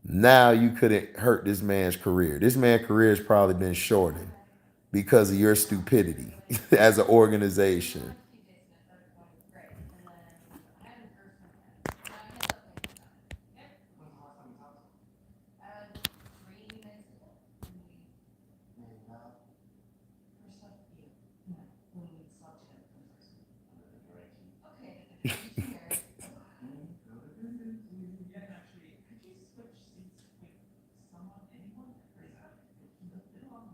A: Now you couldn't hurt this man's career. This man's career has probably been shortened. because of your stupidity as an organization.
B: When's the last time we talked to him? Yeah, actually, could you switch seats with someone, anyone? Or is that a little on?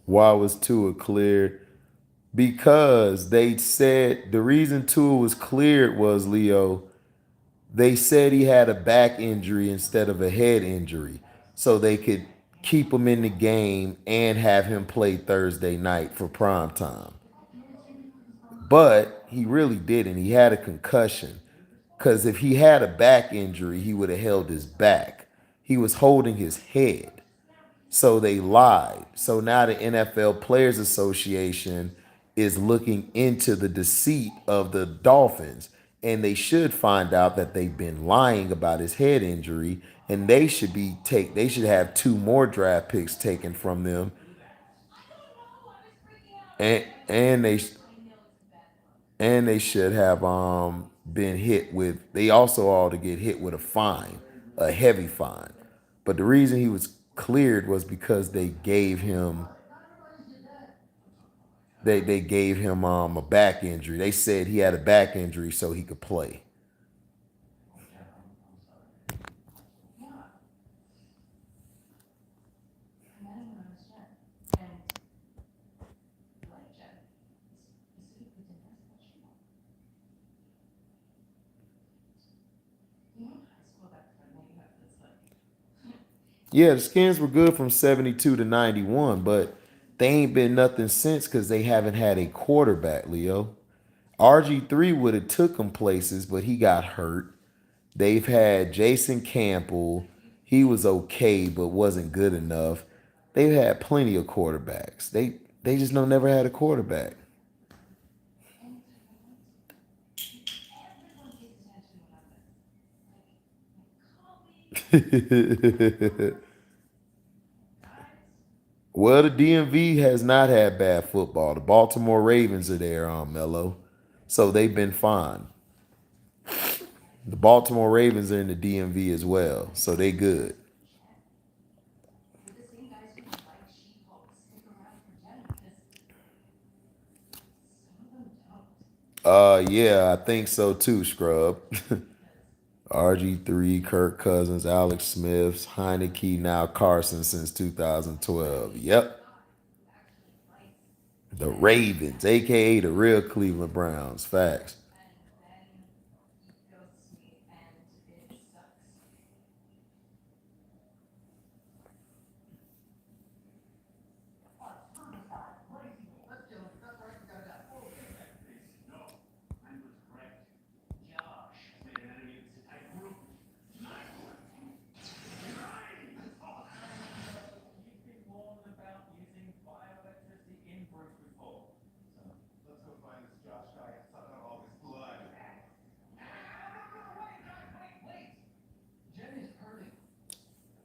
A: Why was Tua cleared? Because they said the reason Tua was cleared was, Leo, they said he had a back injury instead of a head injury. So they could keep him in the game and have him play Thursday night for prime time. But he really didn't. He had a concussion. Because if he had a back injury, he would have held his back. He was holding his head. So they lied. So now the NFL Players Association is looking into the deceit of the Dolphins. And they should find out that they've been lying about his head injury. And they should have 2 more draft picks taken from them. And they should have been hit with, they also ought to get hit with a fine, a heavy fine. But the reason he was cleared was because they gave him a back injury. They said he had a back injury so he could play. Yeah, the Skins were good from 72 to 91, but they ain't been nothing since because they haven't had a quarterback, Leo. RG3 would have took them places, but he got hurt. They've had Jason Campbell. He was okay, but wasn't good enough. They've had plenty of quarterbacks. They just never had a quarterback. Well, the DMV has not had bad football. The Baltimore Ravens are there on Mello, so they've been fine. The Baltimore Ravens are in the DMV as well, so they good. Yeah, I think so too, Scrub. RG3, Kirk Cousins, Alex Smith, Heineke, now Carson since 2012. Yep. The Ravens, aka the real Cleveland Browns. Facts.
B: Let's go find this Josh guy and suck out all his blood. Wait! Jen is hurting.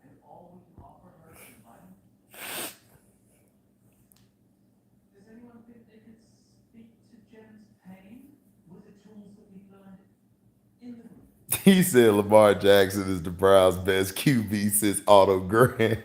B: And all we can offer her is money? Does anyone think they could speak to Jen's pain with the tools that we've learned in the room?
A: He said Lamar Jackson is the Browns' best QB since autogram.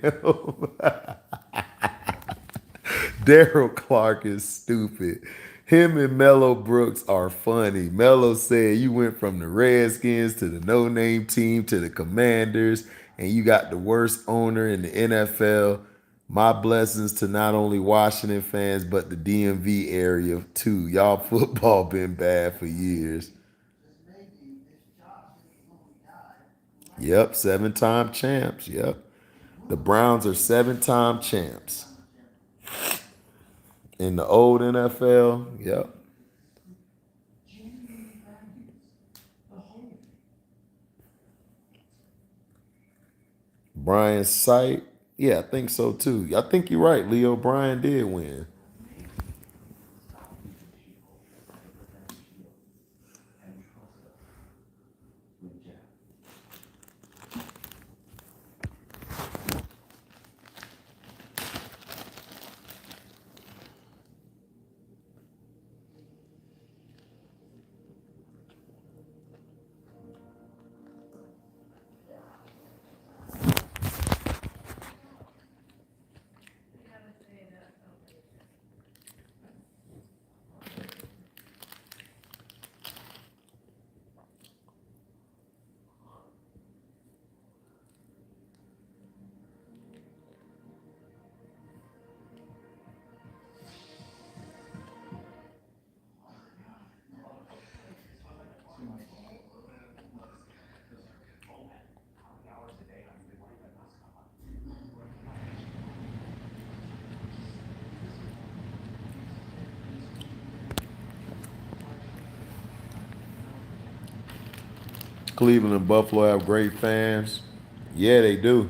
A: Daryl Clark is stupid. Him and Mello Brooks are funny. Mello said you went from the Redskins to the no-name team to the Commanders, and you got the worst owner in the NFL. My blessings to not only Washington fans, but the DMV area too. Y'all football been bad for years. Yep, 7-time champs. Yep. The Browns are 7-time champs. In the old NFL, yep. Brian Sight, yeah, I think so too. I think you're right, Leo. Brian did win. Cleveland and Buffalo have great fans. Yeah, they do.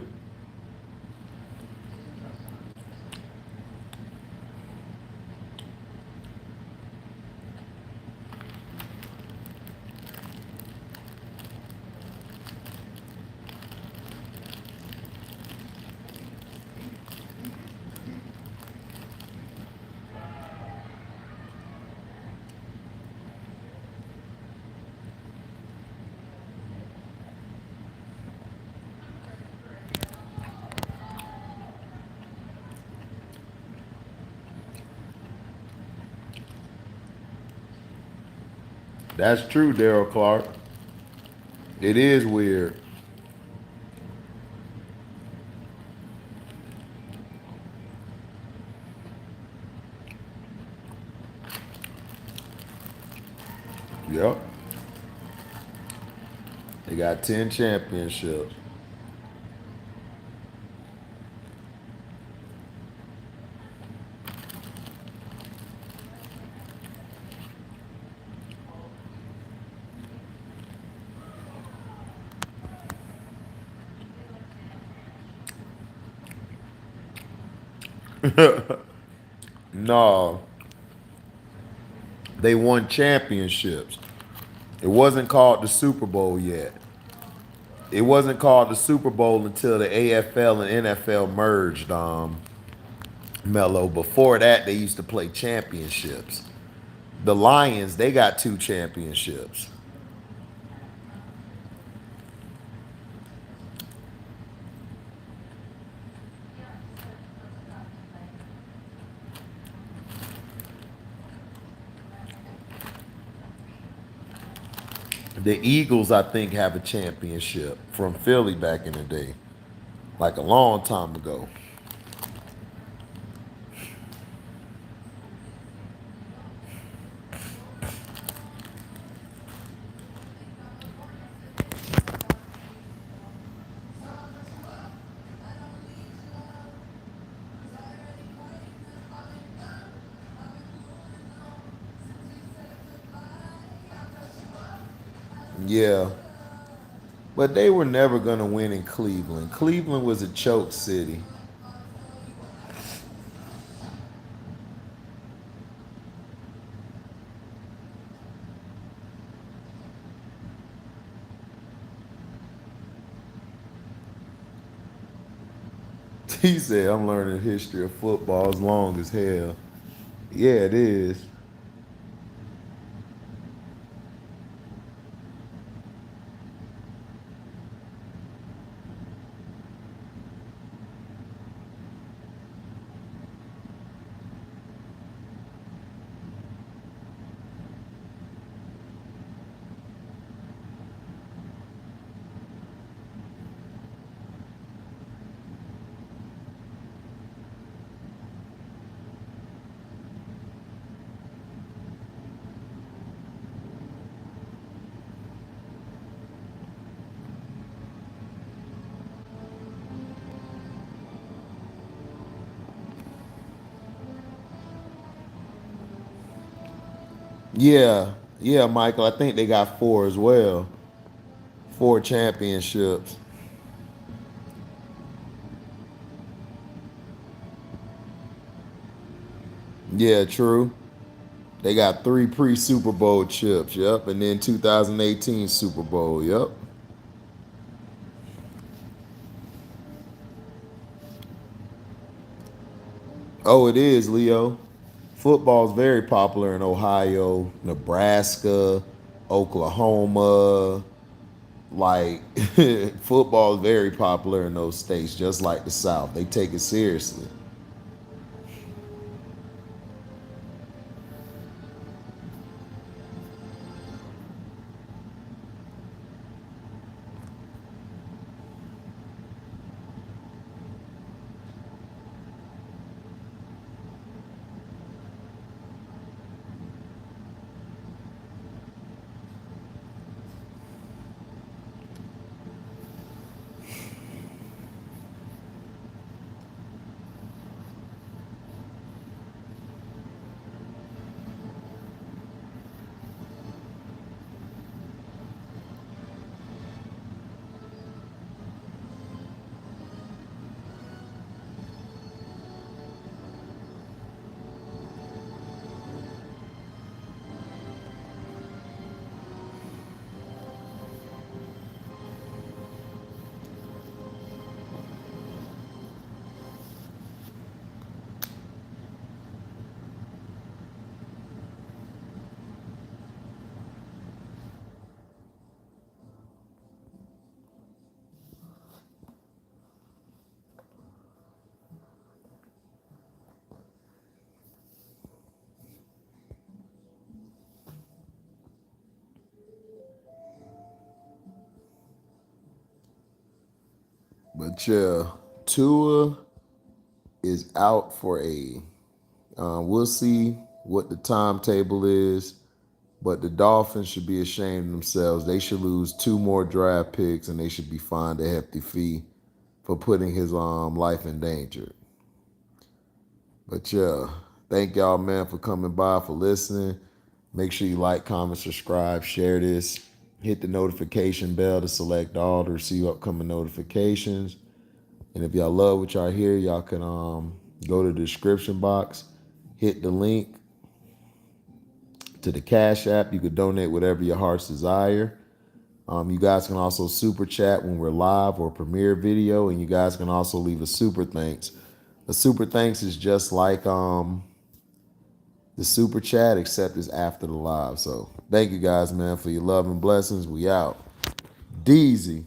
A: That's true, Daryl Clark. It is weird. Yep. They got 10 championships. No, they won championships. It wasn't called the Super Bowl yet. It wasn't called the Super Bowl until the AFL and NFL merged, Mello. Before that, they used to play championships. The Lions, they got 2 championships. The Eagles, I think, have a championship from Philly back in the day, like a long time ago. Yeah, but they were never going to win in Cleveland. Cleveland was a choke city. He said, I'm learning history of football as long as hell. Yeah, it is. Yeah, yeah, Michael. I think they got 4 as well. 4 championships. Yeah, true. They got 3 pre Super Bowl chips. Yep, and then 2018 Super Bowl. Yep. Oh, it is, Leo. Football's very popular in Ohio, Nebraska, Oklahoma. Like football is very popular in those states, just like the South. They take it seriously. Yeah, Tua is out for a. We'll see what the timetable is, but the Dolphins should be ashamed of themselves. They should lose 2 more draft picks, and they should be fined a hefty fee for putting his life in danger. But yeah, thank y'all, man, for coming by, for listening. Make sure you like, comment, subscribe, share this. Hit the notification bell to select all to receive upcoming notifications. And if y'all love what y'all hear, y'all can go to the description box, hit the link to the Cash App. You could donate whatever your heart's desire. You guys can also super chat when we're live or premiere video, and you guys can also leave a super thanks. A super thanks is just like the super chat, except it's after the live. So thank you guys, man, for your love and blessings. We out. Deezy.